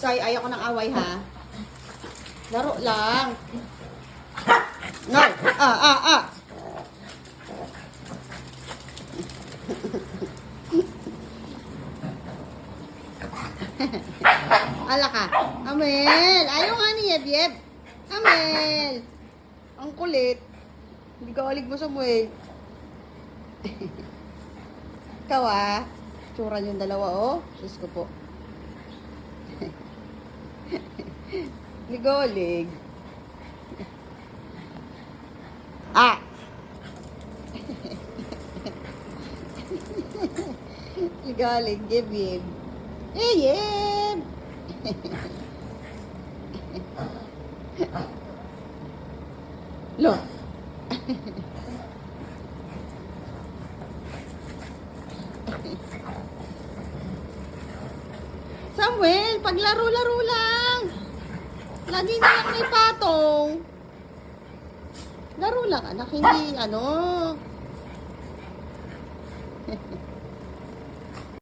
Sky, ayaw ko ng away, ha? Laro lang. No. Ala ka. Amel. Ayaw nga ni Yeb-Yeb. Amel. Ang kulit. Hindi ka alig mo, Samuel. Ikaw, tsura yung dalawa, oh. Diyos ko po. Ligolig. Ligolig, Yeb-Yeb. Yeb! Lo. Samuel, paglaro-laro lang. Lagi na lang may patong. Laro lang, anak. Hindi, ano.